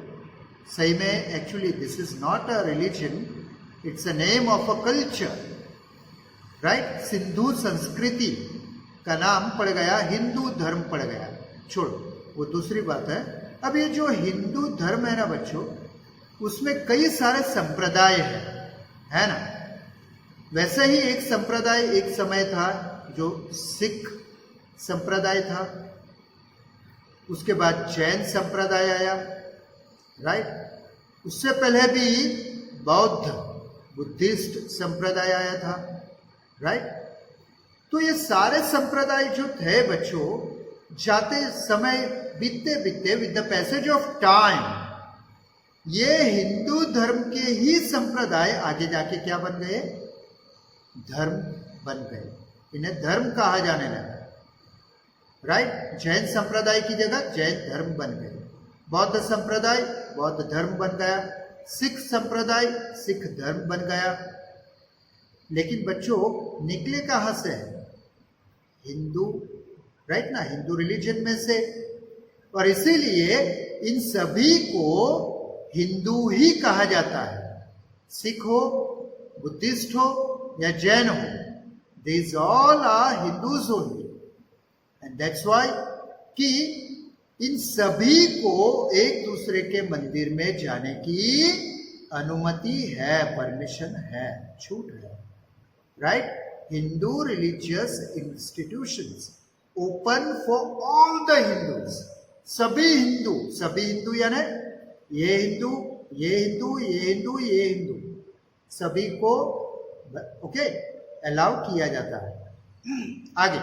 सही में actually this is not a religion, it's a name of a culture, right. Sindhu संस्कृति का नाम पड़ गया, हिंदू धर्म पड़ गया। छोड़ो, वो दूसरी बात है। अब ये जो हिंदू धर्म है ना बच्चों, उसमें कई सारे संप्रदाय है ना। वैसे ही एक संप्रदाय एक समय था जो सिख संप्रदाय था, उसके बाद जैन संप्रदाय आया, राइट। उससे पहले भी बौद्ध बुद्धिस्ट संप्रदाय आया था, राइट। तो ये सारे संप्रदाय जो थे बच्चों, जाते समय बीतते बीतते with the passage of time, ये हिंदू धर्म के ही संप्रदाय आगे जाके क्या बन गए? धर्म बन गए। इन्हें धर्म कहा जाने लगा, राइट। जैन संप्रदाय की जगह जैन धर्म बन गए, बौद्ध संप्रदाय बौद्ध धर्म बन गया, सिख संप्रदाय सिख धर्म बन गया। लेकिन बच्चों, निकले कहां से? हिंदू, राइट ना, हिंदू रिलीजन में से। और इसीलिए इन सभी को हिंदू ही कहा जाता है, सिख हो, बुद्धिस्ट हो या जैन हो, these all are Hindus only. And that's why कि इन सभी को एक दूसरे के मंदिर में जाने की अनुमति है, परमिशन है, छूट है, right. Hindu religious institutions open for all the Hindus, सभी हिंदू यानी ये हिंदू, ये हिंदू, ये हिंदू, ये हिंदू, सभी को ओके अलाउ किया जाता है। आगे,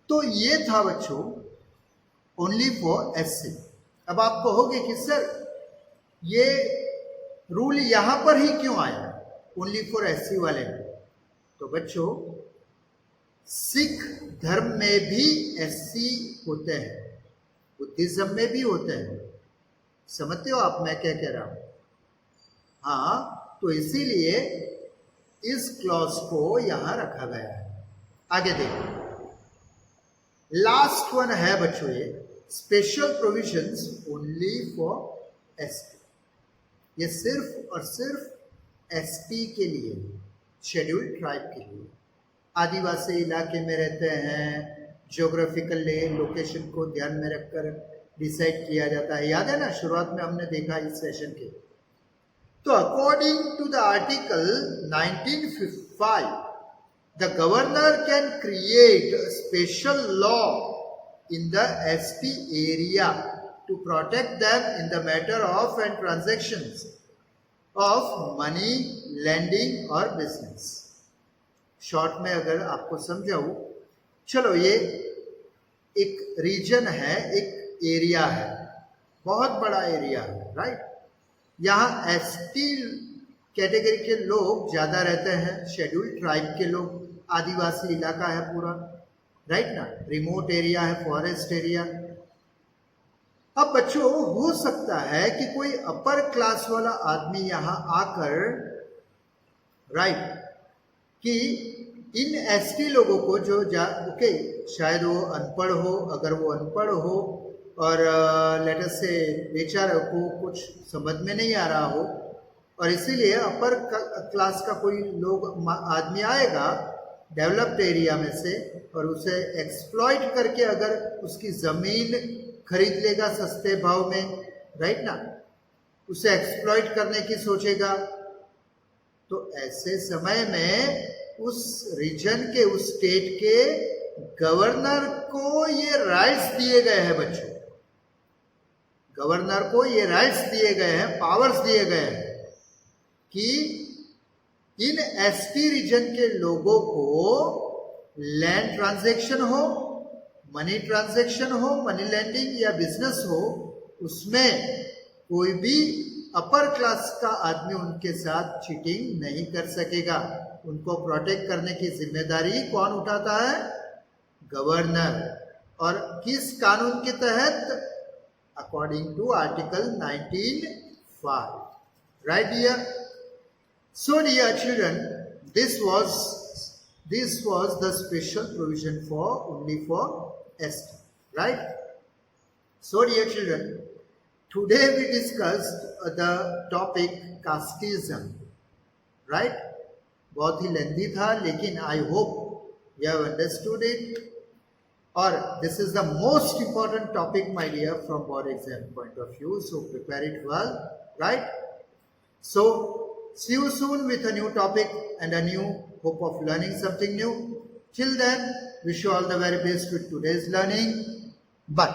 तो ये था बच्चों ओनली फॉर एससी। अब आप कहोगे कि सर ये रूल यहां पर ही क्यों आया ओनली फॉर एससी वाले में? तो बच्चों, सिख धर्म में भी एससी होते हैं, बुद्धिज्म में भी होते हैं। समझते हो आप मैं क्या कह रहा हूं? हाँ, तो इसीलिए इस क्लॉज को यहां रखा गया है। आगे देखो, लास्ट वन है बच्चों, ये special provisions only for ST. ये सिर्फ और सिर्फ एसटी के लिए, शेड्यूल्ड ट्राइब के लिए। आदिवासी इलाके में रहते हैं, ज्योग्राफिकल लोकेशन को ध्यान में रखकर डिसाइड किया जाता है। याद है ना, शुरुआत में हमने देखा इस सेशन के। तो according to the article 1955, the governor can create a special law in the ST area to protect them in the matter of and transactions of money, lending or business. Short में अगर आपको समझाऊं चलो, ये एक रीजन है, एक एरिया है, बहुत बड़ा एरिया है, राइट। यहाँ एसटी कैटेगरी के लोग ज्यादा रहते हैं, शेड्यूल्ड ट्राइब के लोग, आदिवासी इलाका है पूरा, राइट ना, रिमोट एरिया है, फॉरेस्ट एरिया। अब बच्चों, हो सकता है कि कोई अपर क्लास वाला आदमी यहाँ आकर, राइट, कि इन एसटी लोगों को जो ओके, शायद वो अनपढ़ हो, अगर वो अनपढ़ हो और लेट अस से बेचारे को कुछ समझ में नहीं आ रहा हो, और इसीलिए अपर क्लास का कोई लोग आदमी आएगा डेवलप्ड एरिया में से और उसे एक्सप्लॉइट करके अगर उसकी जमीन खरीद लेगा सस्ते भाव में, राइट ना, उसे एक्सप्लॉइट करने की सोचेगा, तो ऐसे समय में उस रीजन के, उस स्टेट के गवर्नर को ये राइट्स दिए गए हैं बच्चों, गवर्नर को ये राइट्स दिए गए हैं, पावर्स दिए गए हैं कि इन एसटी रीजन के लोगों को लैंड ट्रांजैक्शन हो, मनी ट्रांजैक्शन हो, मनी लैंडिंग या बिजनेस हो, उसमें कोई भी अपर क्लास का आदमी उनके साथ चीटिंग नहीं कर सकेगा। उनको प्रोटेक्ट करने की जिम्मेदारी कौन उठाता है? गवर्नर। और किस कानून के तहत? According to article 19(5). Right dear? So dear children, this was the special provision for only for ST, right? So dear children, today we discussed the topic casteism, right? बहुत ही लेंथी था, लेकिन I hope you have understood it. Or this is the most important topic, my dear, from board exam point of view. So prepare it well, right? So see you soon with a new topic and a new hope of learning something new. Till then, wish you all the very best with today's learning. Bye.